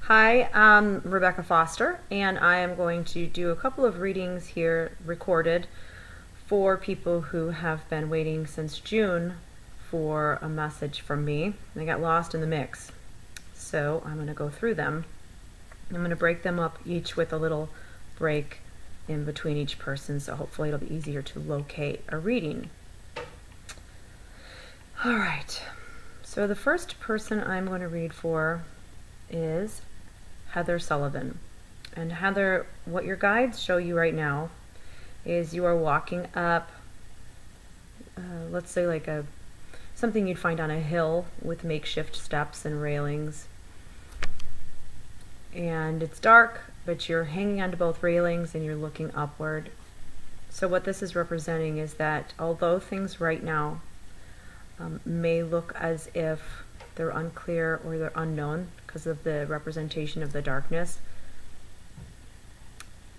Hi, I'm Rebecca Foster, and I am going to do a couple of readings here recorded for people who have been waiting since June for a message from me. They got lost in the mix. So I'm going to go through them. I'm going to break them up each with a little break in between each person, so hopefully it'll be easier to locate a reading. All right, so the first person I'm going to read for is Heather Sullivan. And Heather, what your guides show you right now is you are walking up, let's say like something you'd find on a hill with makeshift steps and railings. And it's dark, but you're hanging onto both railings and you're looking upward. So what this is representing is that although things right now may look as if they're unclear or they're unknown because of the representation of the darkness,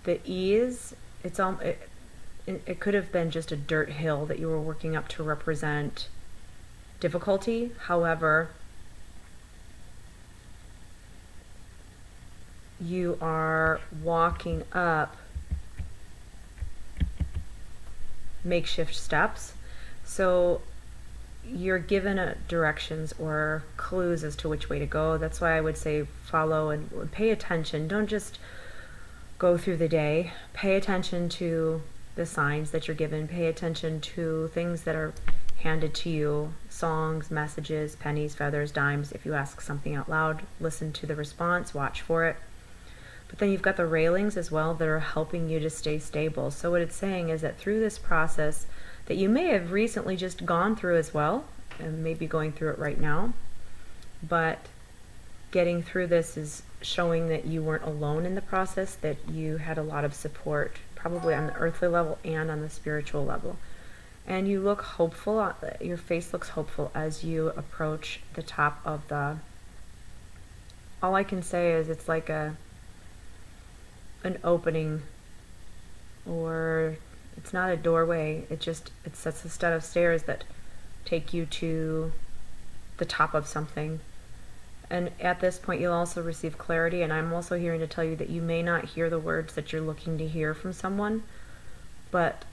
the ease, it could have been just a dirt hill that you were working up to represent difficulty. However, you are walking up makeshift steps, so you're given directions or clues as to which way to go. That's why I would say follow and pay attention. Don't just go through the day. Pay attention to the signs that you're given. Pay attention to things that are handed to you, songs, messages, pennies, feathers, dimes. If you ask something out loud, listen to the response, watch for it. But then you've got the railings as well that are helping you to stay stable. So what it's saying is that through this process that you may have recently just gone through as well, and maybe going through it right now, but getting through this is showing that you weren't alone in the process, that you had a lot of support, probably on the earthly level and on the spiritual level. And you look hopeful, your face looks hopeful as you approach the top of all I can say is it's like an opening, or it's not a doorway, it's a set of stairs that take you to the top of something. And at this point you'll also receive clarity, and I'm also hearing to tell you that you may not hear the words that you're looking to hear from someone, but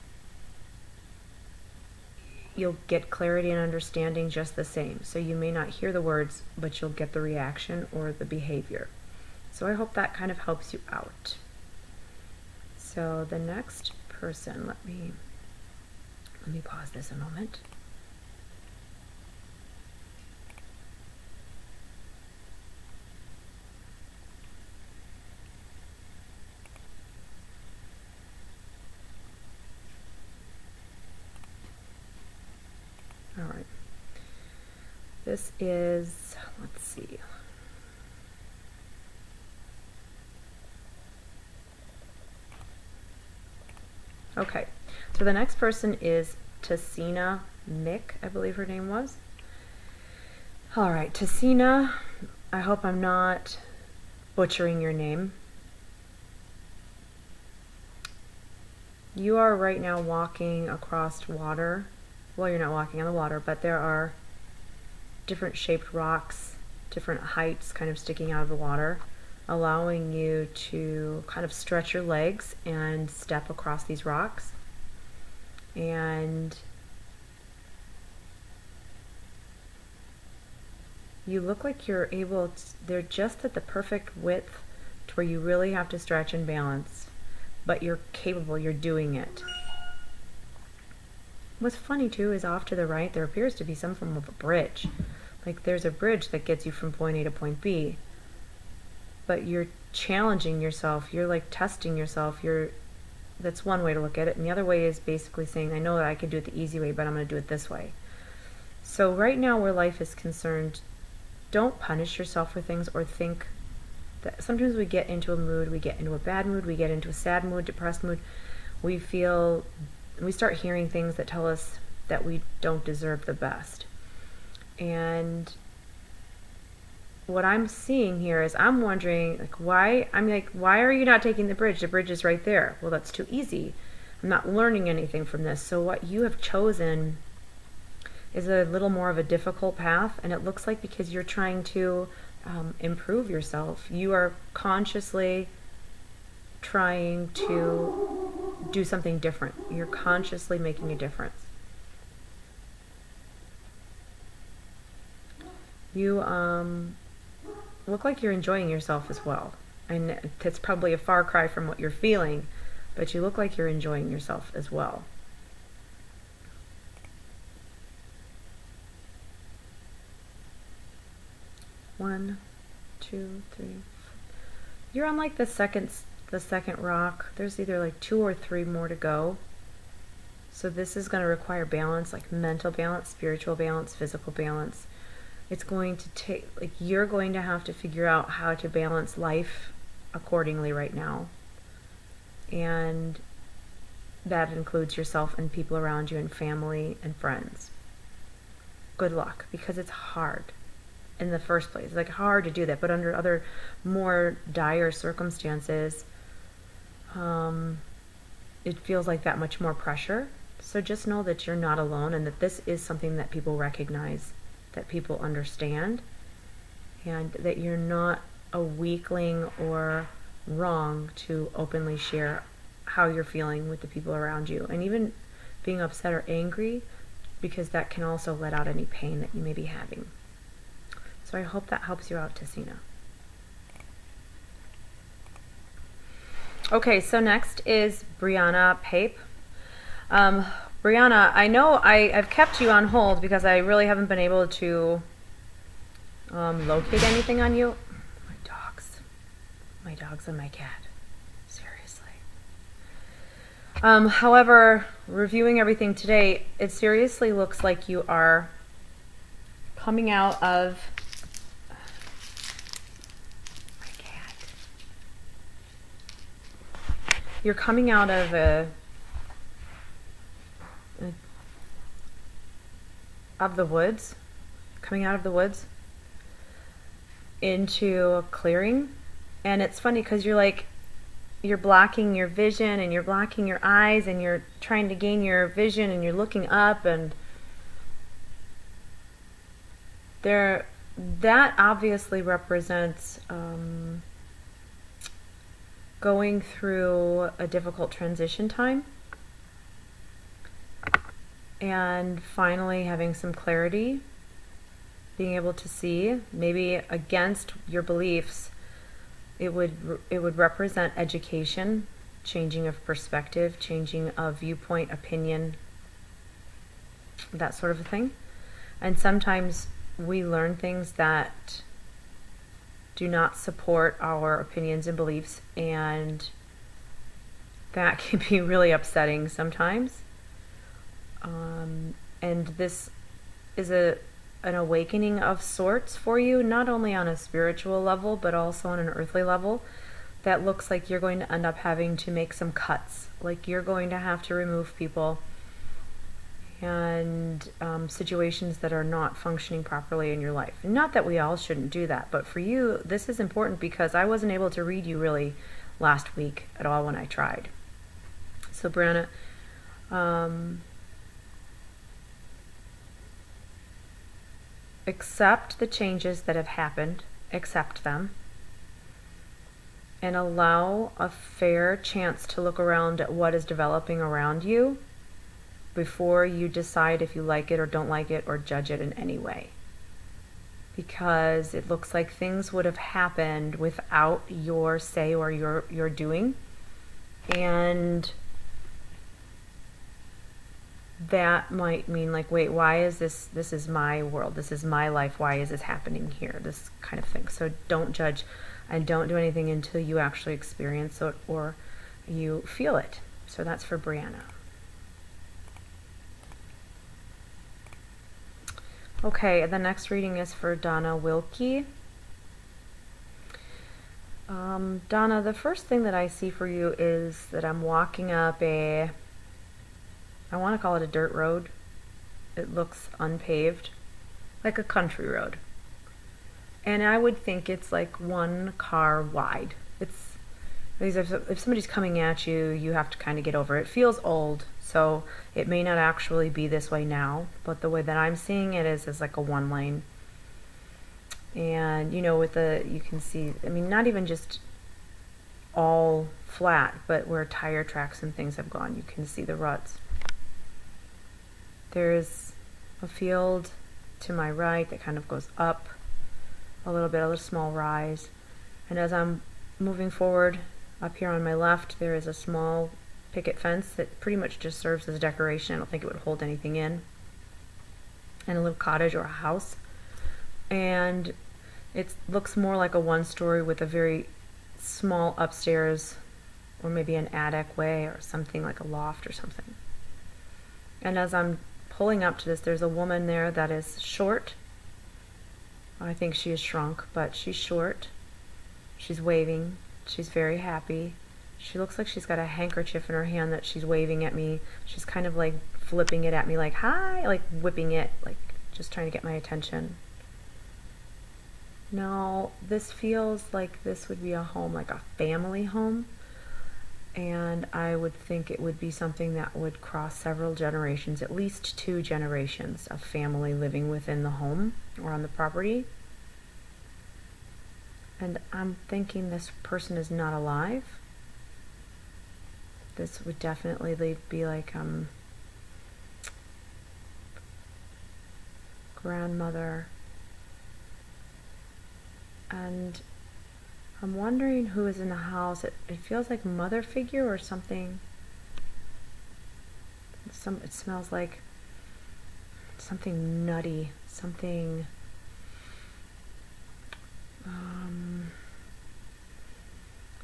you'll get clarity and understanding just the same. So you may not hear the words, but you'll get the reaction or the behavior. So I hope that kind of helps you out. So the next person, let me pause this a moment. All right. This is, let's see. Okay, so the next person is Tessina Mick, I believe her name was. All right, Tessina, I hope I'm not butchering your name. You are right now walking across water. Well, you're not walking on the water, but there are different shaped rocks, different heights kind of sticking out of the water, allowing you to kind of stretch your legs and step across these rocks. And you look like you're able to, they're just at the perfect width to where you really have to stretch and balance, but you're capable, you're doing it. What's funny too is off to the right there appears to be some form of a bridge. Like there's a bridge that gets you from point A to point B, but you're challenging yourself, you're like testing yourself, that's one way to look at it. And the other way is basically saying, I know that I could do it the easy way, but I'm going to do it this way. So right now where life is concerned, don't punish yourself for things or think that sometimes we get into a mood, we get into a bad mood, we get into a sad mood, depressed mood, we start hearing things that tell us that we don't deserve the best. And what I'm seeing here is I'm wondering, why are you not taking the bridge? The bridge is right there. Well, that's too easy. I'm not learning anything from this. So what you have chosen is a little more of a difficult path, and it looks like because you're trying to improve yourself. You are consciously trying to do something different. You're consciously making a difference. You look like you're enjoying yourself as well. And it's probably a far cry from what you're feeling, but you look like you're enjoying yourself as well. One, two, three. You're on like the second rock. There's either like 2 or 3 more to go. So this is going to require balance, like mental balance, spiritual balance, physical balance. It's going to take, like, you're going to have to figure out how to balance life accordingly right now. And that includes yourself and people around you and family and friends. Good luck, because it's hard in the first place. It's like hard to do that, but under other more dire circumstances, it feels like that much more pressure. So just know that you're not alone, and that this is something that people recognize, that people understand, and that you're not a weakling or wrong to openly share how you're feeling with the people around you, and even being upset or angry, because that can also let out any pain that you may be having. So I hope that helps you out, Tessina. Okay, so next is Brianna Pape. Brianna, I know I've kept you on hold because I really haven't been able to locate anything on you. My dogs and my cat. Seriously. However, reviewing everything today, it seriously looks like you are coming out of my cat. You're coming out of the woods, into a clearing. And it's funny because you're blocking your vision, and you're blocking your eyes, and you're trying to gain your vision, and you're looking up, and that obviously represents going through a difficult transition time and finally having some clarity, being able to see, maybe against your beliefs. It would represent education, changing of perspective, changing of viewpoint, opinion, that sort of a thing. And sometimes we learn things that do not support our opinions and beliefs, and that can be really upsetting sometimes. And this is an awakening of sorts for you, not only on a spiritual level, but also on an earthly level. That looks like you're going to end up having to make some cuts, like you're going to have to remove people and situations that are not functioning properly in your life. And not that we all shouldn't do that, but for you, this is important because I wasn't able to read you really last week at all when I tried. So Brianna, accept the changes that have happened, accept them, and allow a fair chance to look around at what is developing around you before you decide if you like it or don't like it or judge it in any way. Because it looks like things would have happened without your say or your doing. And that might mean like, wait, why is this is my world, this is my life, why is this happening here, this kind of thing. So don't judge and don't do anything until you actually experience it or you feel it. So that's for Brianna. Okay, the next reading is for Donna Wilkie. Donna, the first thing that I see for you is that I'm walking up I want to call it a dirt road. It looks unpaved, like a country road. And I would think it's like one car wide. If somebody's coming at you, you have to kind of get over it. It feels old, so it may not actually be this way now, but the way that I'm seeing it is like a one lane. And you know, with the, you can see, I mean, not even just all flat, but where tire tracks and things have gone, you can see the ruts. There's a field to my right that kind of goes up a little bit, a little small rise. And as I'm moving forward, up here on my left, there is a small picket fence that pretty much just serves as decoration. I don't think it would hold anything in. And a little cottage or a house. And it looks more like a one-story with a very small upstairs, or maybe an attic way, or something like a loft or something. And as I'm pulling up to this, there's a woman there that is short. I think she is shrunk, but she's short. She's waving. She's very happy. She looks like she's got a handkerchief in her hand that she's waving at me. She's kind of like flipping it at me like, hi, like whipping it, like just trying to get my attention. Now, this feels like this would be a home, like a family home. And I would think it would be something that would cross several generations, at least 2 generations of family living within the home or on the property. And I'm thinking this person is not alive. This would definitely be like grandmother. And I'm wondering who is in the house. It feels like mother figure or something. It smells like something nutty, something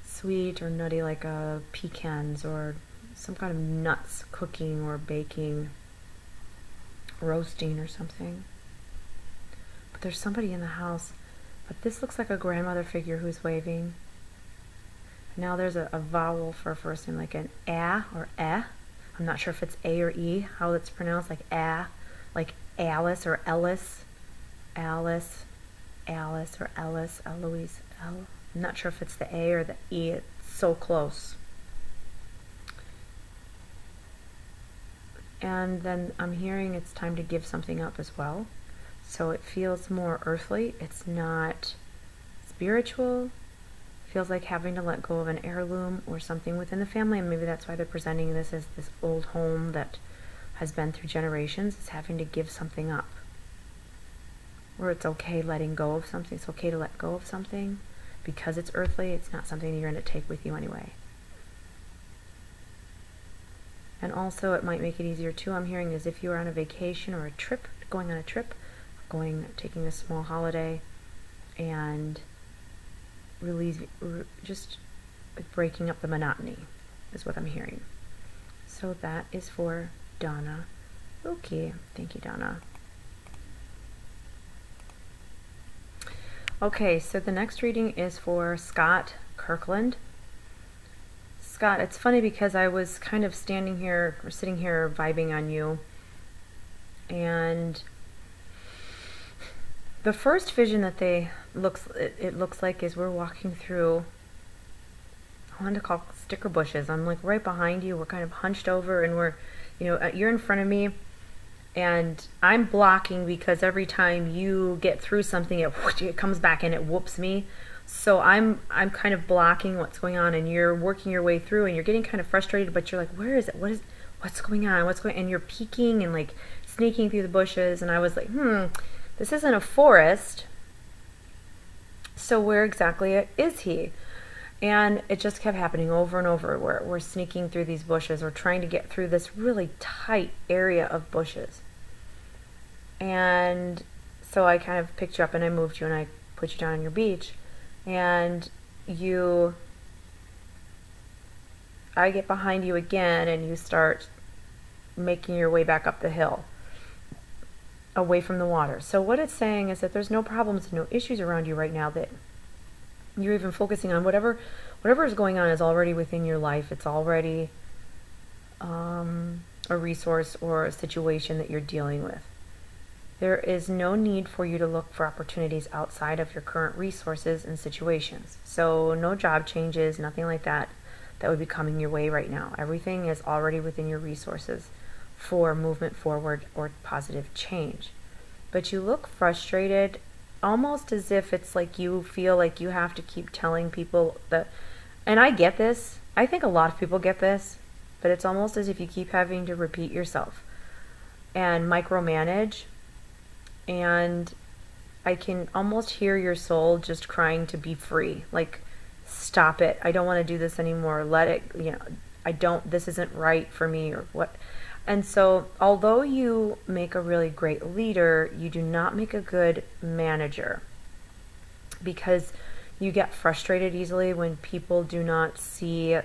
sweet or nutty, like pecans or some kind of nuts cooking or baking, roasting or something. But there's somebody in the house. But this looks like a grandmother figure who's waving. Now there's a vowel for a first name, like an a or eh. I'm not sure if it's a or e, how it's pronounced, like a, like Alice or Ellis. Alice or Ellis, Eloise, El. I'm not sure if it's the a or the e. It's so close. And then I'm hearing it's time to give something up as well. So it feels more earthly. It's not spiritual. It feels like having to let go of an heirloom or something within the family, and maybe that's why they're presenting this as this old home that has been through generations. It's having to give something up. Or it's okay letting go of something. It's okay to let go of something because it's earthly. It's not something you're going to take with you anyway. And also it might make it easier too, I'm hearing, is if you're on a vacation or a trip, going on a trip, taking a small holiday and just breaking up the monotony is what I'm hearing. So that is for Donna Wilkie. Thank you, Donna. Okay, so the next reading is for Scott Kirkland. Scott, it's funny because I was kind of sitting here vibing on you, and the first vision that it looks like is we're walking through, I wanted to call sticker bushes. I'm like right behind you. We're kind of hunched over, and you're in front of me, and I'm blocking because every time you get through something, it comes back and it whoops me. So I'm kind of blocking what's going on, and you're working your way through, and you're getting kind of frustrated, but you're like, where is it? What's going on? And you're peeking and like sneaking through the bushes, and I was like, this isn't a forest, so where exactly is he? And it just kept happening over and over, where we're sneaking through these bushes or trying to get through this really tight area of bushes. And so I kind of picked you up and I moved you and I put you down on your beach, and I get behind you again, and you start making your way back up the hill away from the water. So what it's saying is that there's no problems and no issues around you right now, that you're even focusing on whatever is going on is already within your life. It's already a resource or a situation that you're dealing with. There is no need for you to look for opportunities outside of your current resources and situations. So no job changes, nothing like that would be coming your way right now. Everything is already within your resources for movement forward or positive change. But you look frustrated almost as if it's like you feel like you have to keep telling people that, and I get this. I think a lot of people get this, but it's almost as if you keep having to repeat yourself and micromanage. And I can almost hear your soul just crying to be free. Like, stop it. I don't want to do this anymore. Let it, this isn't right for me or what. And so, although you make a really great leader, you do not make a good manager, because you get frustrated easily when people do not see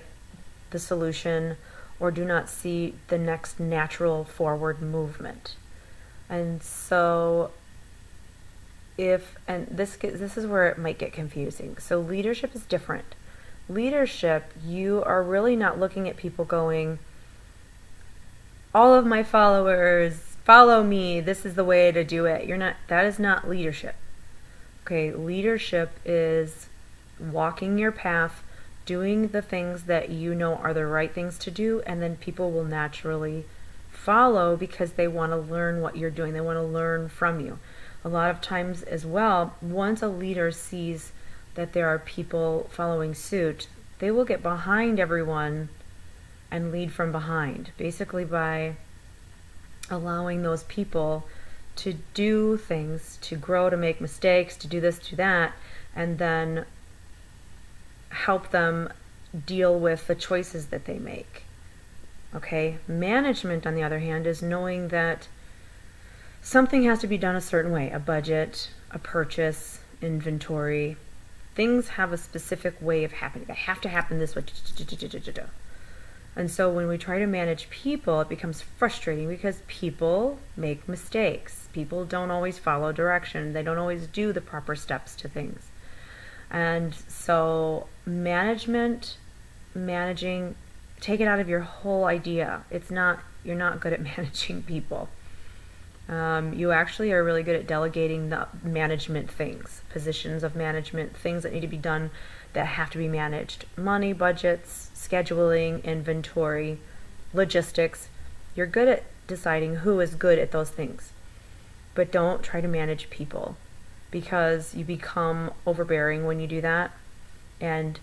the solution or do not see the next natural forward movement. And so this is where it might get confusing. So leadership is different. Leadership, you are really not looking at people going, all of my followers follow me, this is the way to do it. That is not leadership. Okay, leadership is walking your path, doing the things that you know are the right things to do, and then people will naturally follow because they want to learn what you're doing. They want to learn from you. A lot of times as well, once a leader sees that there are people following suit, they will get behind everyone and lead from behind, basically by allowing those people to do things, to grow, to make mistakes, to do this, to that, and then help them deal with the choices that they make. Okay? Management, on the other hand, is knowing that something has to be done a certain way. A budget, a purchase, inventory. Things have a specific way of happening. They have to happen this way. And so when we try to manage people, it becomes frustrating because people make mistakes. People don't always follow direction. They don't always do the proper steps to things. And so managing, take it out of your whole idea. You're not good at managing people. You actually are really good at delegating the management things, positions of management, things that need to be done that have to be managed. Money, budgets, scheduling, inventory, logistics. You're good at deciding who is good at those things. But don't try to manage people, because you become overbearing when you do that. And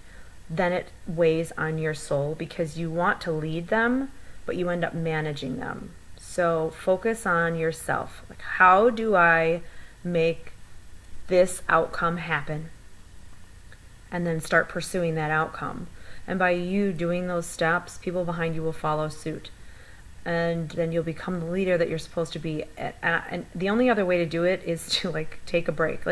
then it weighs on your soul because you want to lead them, but you end up managing them. So focus on yourself. Like, how do I make this outcome happen? And then start pursuing that outcome. And by you doing those steps, people behind you will follow suit. And then you'll become the leader that you're supposed to be. And the only other way to do it is to take a break.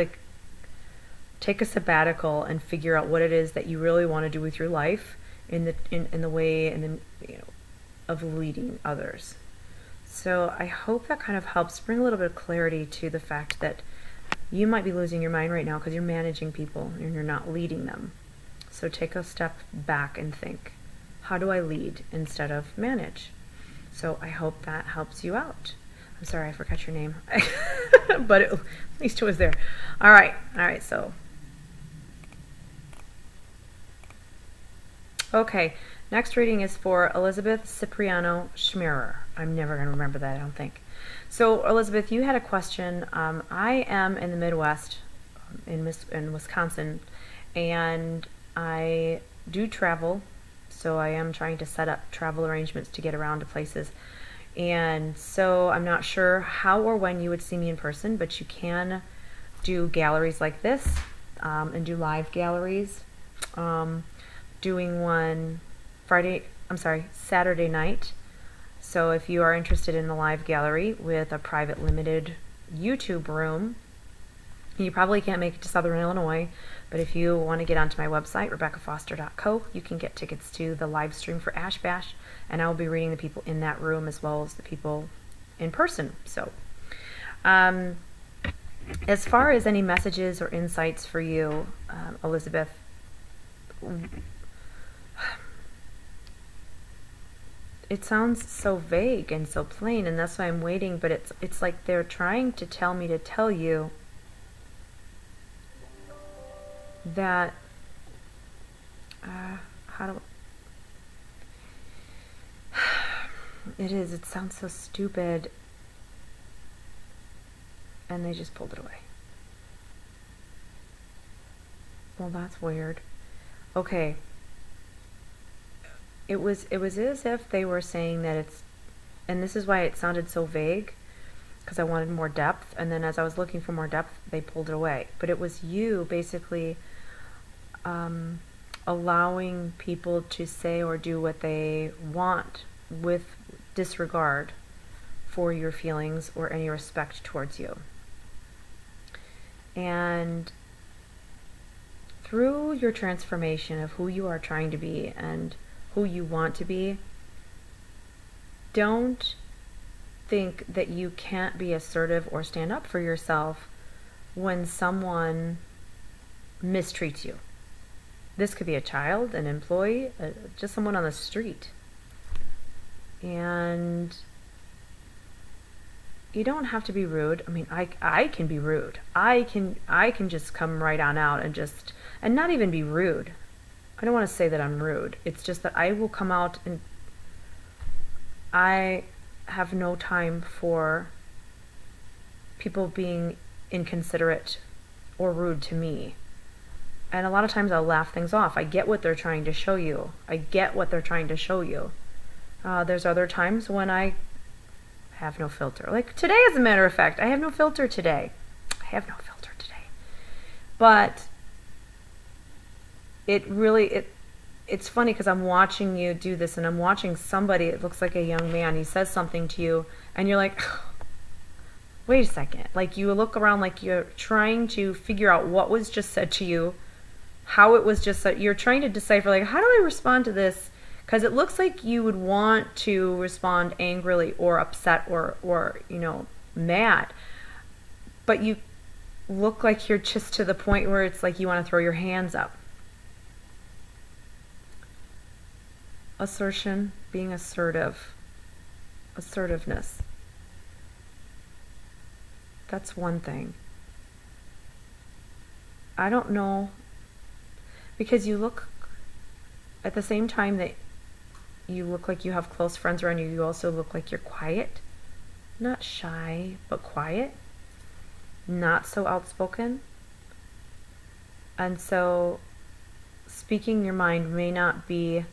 Take a sabbatical and figure out what it is that you really want to do with your life in the way of leading others. So I hope that kind of helps bring a little bit of clarity to the fact that you might be losing your mind right now because you're managing people and you're not leading them. So take a step back and think, how do I lead instead of manage? So I hope that helps you out. I'm sorry, I forgot your name, but at least it was there. All right, so. Okay, next reading is for Elizabeth Cipriano Schmierer. I'm never going to remember that, I don't think. So, Elizabeth, you had a question. I am in the Midwest, in Wisconsin, and I do travel, so I am trying to set up travel arrangements to get around to places. And so I'm not sure how or when you would see me in person, but you can do galleries like this and do live galleries. Doing one Saturday night. So if you are interested in a live gallery with a private limited YouTube room, you probably can't make it to Southern Illinois, but if you want to get onto my website, RebeccaFoster.co, you can get tickets to the live stream for Ash Bash, and I will be reading the people in that room as well as the people in person. So, as far as any messages or insights for you, Elizabeth, it sounds so vague and so plain, and that's why I'm waiting, but it's like they're trying to tell me to tell you that it sounds so stupid, and they just pulled it away. Well, that's weird. Okay. It was as if they were saying that it's, and this is why it sounded so vague, because I wanted more depth, and then as I was looking for more depth, they pulled it away. But it was you basically allowing people to say or do what they want with disregard for your feelings or any respect towards you. And through your transformation of who you are trying to be and who you want to be, don't think that you can't be assertive or stand up for yourself when someone mistreats you. This could be a child, an employee, just someone on the street. And you don't have to be rude. I mean, I can be rude. I can just come right on out and not even be rude. I don't want to say that I'm rude. It's just that I will come out and I have no time for people being inconsiderate or rude to me. And a lot of times I'll laugh things off. I get what they're trying to show you. There's other times when I have no filter. Like today, as a matter of fact, I have no filter today. But it's funny because I'm watching you do this, and I'm watching somebody, it looks like a young man, he says something to you, and you're like, wait a second. Like you look around like you're trying to figure out what was just said to you, how it was just said. You're trying to decipher, like, how do I respond to this? Because it looks like you would want to respond angrily or upset or mad. But you look like you're just to the point where it's like you want to throw your hands up. Assertion, being assertive, assertiveness. That's one thing. I don't know, because you look, at the same time that you look like you have close friends around you, you also look like you're quiet. Not shy, but quiet. Not so outspoken. And so speaking your mind may not be,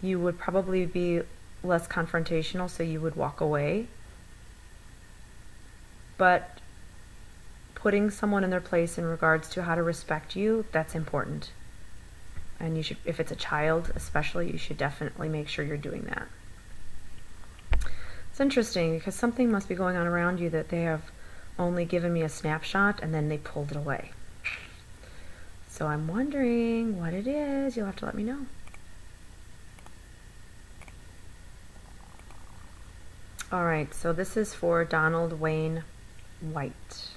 you would probably be less confrontational, so you would walk away. But putting someone in their place in regards to how to respect you, that's important. And you should, if it's a child especially, you should definitely make sure you're doing that. It's interesting because something must be going on around you that they have only given me a snapshot and then they pulled it away. So I'm wondering what it is. You'll have to let me know. All right, so this is for Donald Wayne White.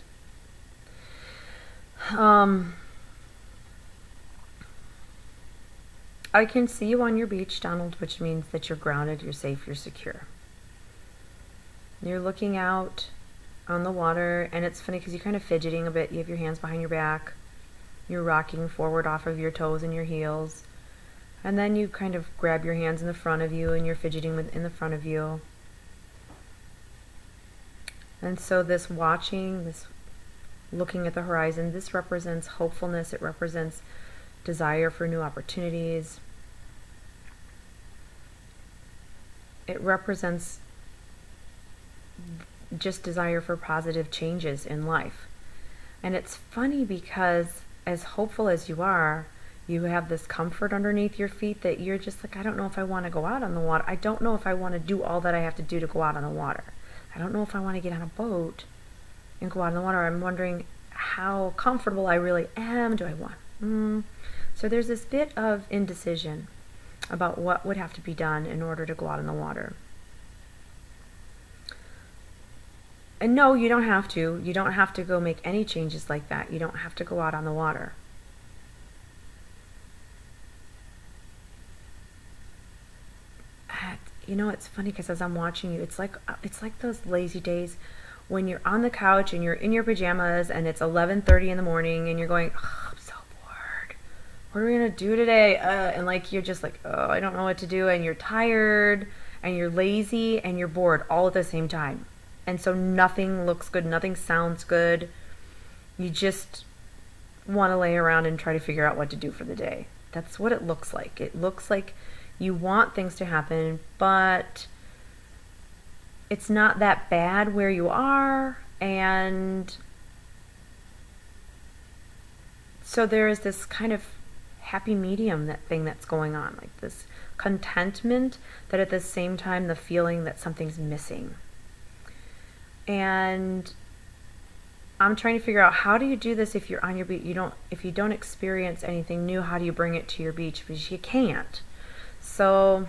I can see you on your beach, Donald, which means that you're grounded, you're safe, you're secure. You're looking out on the water, and it's funny because you're kind of fidgeting a bit. You have your hands behind your back. You're rocking forward off of your toes and your heels. And then you kind of grab your hands in the front of you, and you're fidgeting in the front of you. And so this watching, this looking at the horizon, this represents hopefulness. It represents desire for new opportunities. It represents just desire for positive changes in life. And it's funny because as hopeful as you are, you have this comfort underneath your feet that you're just like, I don't know if I want to go out on the water. I don't know if I want to do all that I have to do to go out on the water. I don't know if I want to get on a boat and go out on the water. I'm wondering how comfortable I really am. Do I want? So there's this bit of indecision about what would have to be done in order to go out on the water. And no, you don't have to. You don't have to go make any changes like that. You don't have to go out on the water. It's funny because as I'm watching you, it's like those lazy days when you're on the couch and you're in your pajamas and it's 11:30 in the morning and you're going, oh, I'm so bored. What are we gonna do today? And like you're just like, oh, I don't know what to do, and you're tired and you're lazy and you're bored all at the same time. And so nothing looks good, nothing sounds good. You just want to lay around and try to figure out what to do for the day. That's what it looks like. It looks like you want things to happen, but it's not that bad where you are. And so there is this kind of happy medium, that thing that's going on, like this contentment, that at the same time the feeling that something's missing. And I'm trying to figure out, how do you do this if you're on your beach? If you don't experience anything new, how do you bring it to your beach? Because you can't. So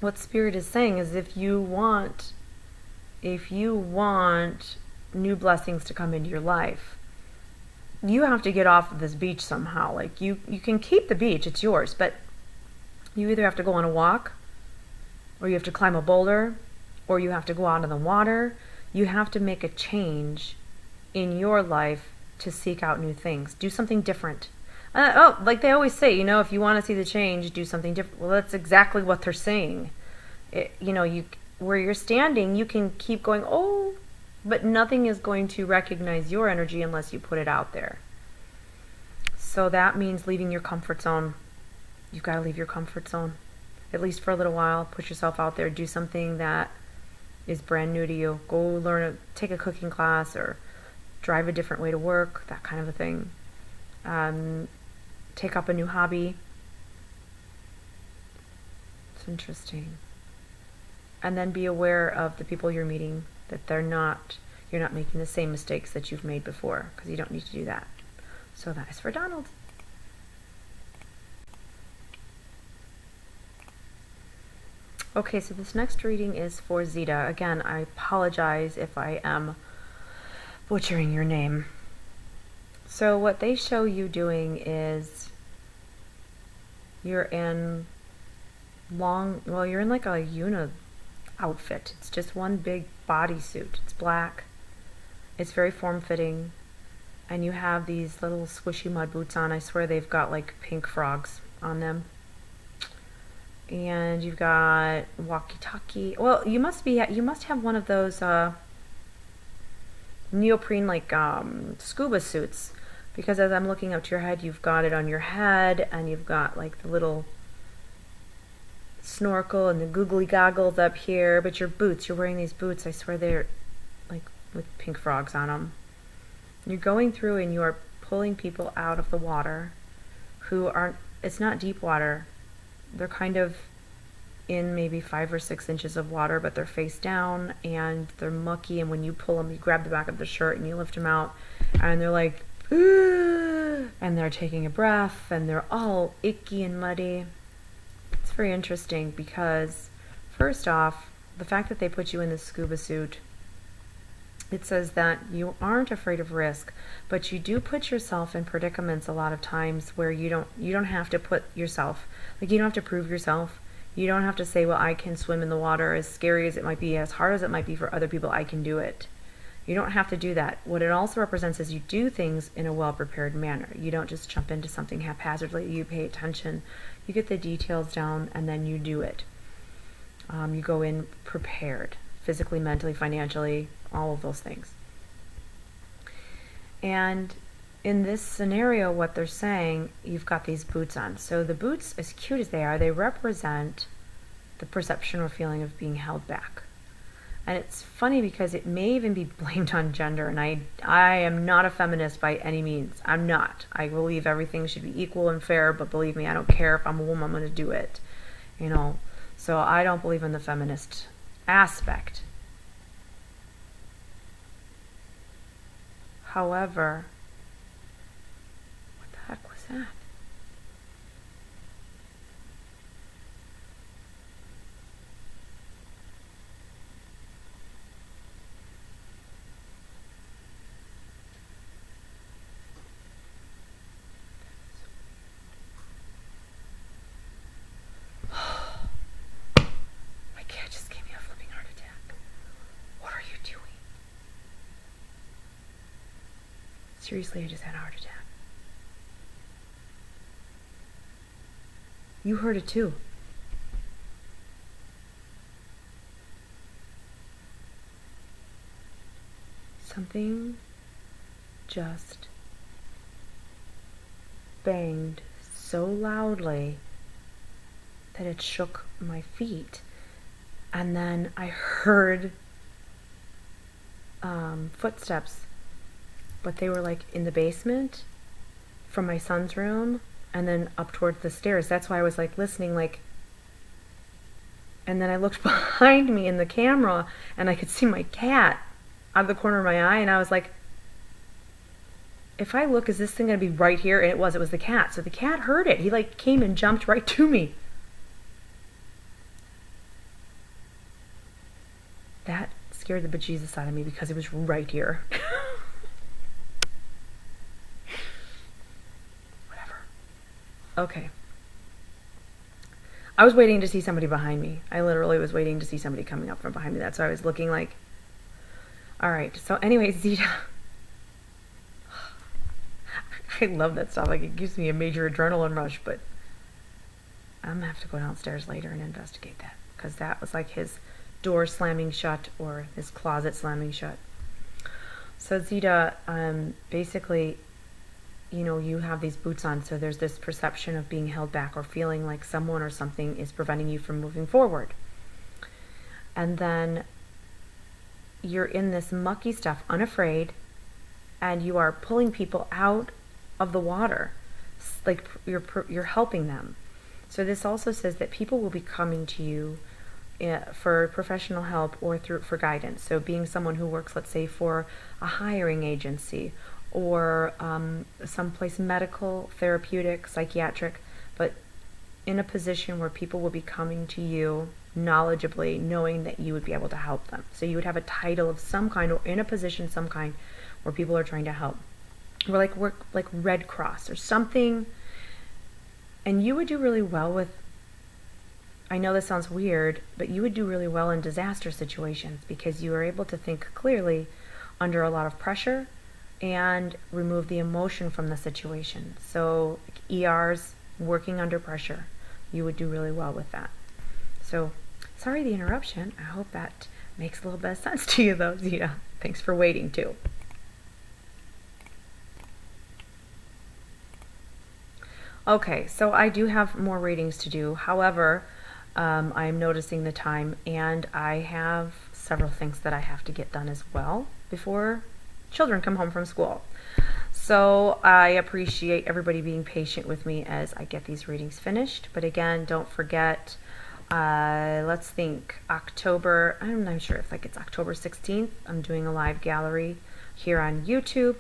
what Spirit is saying is, if you want new blessings to come into your life, you have to get off of this beach somehow. Like you can keep the beach, it's yours, but you either have to go on a walk, or you have to climb a boulder, or you have to go out in the water. You have to make a change in your life to seek out new things. Do something different. Like they always say, if you want to see the change, do something different. Well, that's exactly what they're saying. Where you're standing, you can keep going, but nothing is going to recognize your energy unless you put it out there. So that means leaving your comfort zone. You've got to leave your comfort zone, at least for a little while. Push yourself out there. Do something that is brand new to you. Go take a cooking class, or drive a different way to work, that kind of a thing. Take up a new hobby. It's interesting. And then be aware of the people you're meeting, that you're not making the same mistakes that you've made before, because you don't need to do that. So that is for Donald. Okay, so this next reading is for Zita. Again, I apologize if I am butchering your name. So what they show you doing is you're in like a uni outfit. It's just one big bodysuit. It's black. It's very form-fitting. And you have these little squishy mud boots on. I swear they've got like pink frogs on them. And you've got walkie-talkie. Well, you must have one of those neoprene like scuba suits, because as I'm looking up to your head, you've got it on your head, and you've got like the little snorkel and the googly goggles up here. But your boots, you're wearing these boots, I swear they're like with pink frogs on them. You're going through and you are pulling people out of the water who aren't, it's not deep water. They're kind of in maybe 5 or 6 inches of water, but they're face down and they're mucky. And when you pull them, you grab the back of the shirt and you lift them out, and they're like, and they're taking a breath, and they're all icky and muddy. It's very interesting because, first off, the fact that they put you in this scuba suit, it says that you aren't afraid of risk, but you do put yourself in predicaments a lot of times where you don't have to put yourself, like you don't have to prove yourself. You don't have to say, well, I can swim in the water, as scary as it might be, as hard as it might be for other people, I can do it. You don't have to do that. What it also represents is you do things in a well-prepared manner. You don't just jump into something haphazardly. You pay attention, you get the details down, and then you do it. You go in prepared, physically, mentally, financially, all of those things. And in this scenario, what they're saying, you've got these boots on. So the boots, as cute as they are, they represent the perception or feeling of being held back. And it's funny because it may even be blamed on gender, and I am not a feminist by any means. I'm not. I believe everything should be equal and fair, but believe me, I don't care if I'm a woman, I'm going to do it. So I don't believe in the feminist aspect. However, what the heck was that? My cat just gave me a flipping heart attack. What are you doing? Seriously, I just had a heart attack. You heard it too. Something just banged so loudly that it shook my feet. And then I heard footsteps, but they were like in the basement from my son's room and then up towards the stairs. That's why I was like listening, like, and then I looked behind me in the camera and I could see my cat out of the corner of my eye, and I was like, if I look, is this thing gonna be right here? And it was the cat. So the cat heard it. He like came and jumped right to me. That scared the bejesus out of me because it was right here. Whatever. Okay. I was waiting to see somebody behind me. I literally was waiting to see somebody coming up from behind me. That's why I was looking like, all right. So anyway, Zita. I love that stuff. Like, it gives me a major adrenaline rush, but I'm gonna have to go downstairs later and investigate that, because that was like his door slamming shut or his closet slamming shut. So Zita, basically, you know, you have these boots on, so there's this perception of being held back or feeling like someone or something is preventing you from moving forward. And then you're in this mucky stuff, unafraid, and you are pulling people out of the water, like you're helping them. So this also says that people will be coming to you for professional help or for guidance. So being someone who works, let's say, for a hiring agency or someplace medical, therapeutic, psychiatric, but in a position where people will be coming to you knowledgeably, knowing that you would be able to help them. So you would have a title of some kind or in a position some kind where people are trying to help. Work like Red Cross or something. And you would do really well with, I know this sounds weird, but you would do really well in disaster situations because you are able to think clearly under a lot of pressure and remove the emotion from the situation. So ERs, working under pressure, you would do really well with that. So sorry the interruption. I hope that makes a little bit of sense to you though, Zita. Thanks for waiting too. Okay, so I do have more readings to do. However, I'm noticing the time, and I have several things that I have to get done as well before children come home from school. So I appreciate everybody being patient with me as I get these readings finished. But again, don't forget, let's think, October, I'm not sure if like it's October 16th, I'm doing a live gallery here on YouTube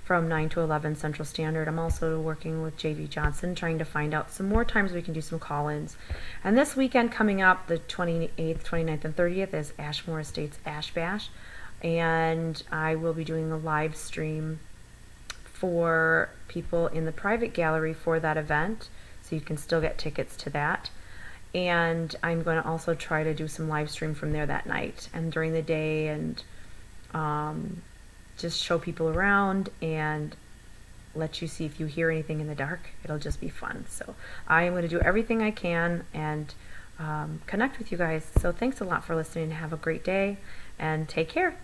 from 9 to 11 Central Standard. I'm also working with JV Johnson, trying to find out some more times we can do some call-ins. And this weekend coming up, the 28th, 29th, and 30th, is Ashmore Estates Ash Bash. And I will be doing a live stream for people in the private gallery for that event, so you can still get tickets to that. And I'm going to also try to do some live stream from there that night and during the day, and just show people around and let you see if you hear anything in the dark. It'll just be fun. So I am going to do everything I can and connect with you guys. So thanks a lot for listening. Have a great day and take care.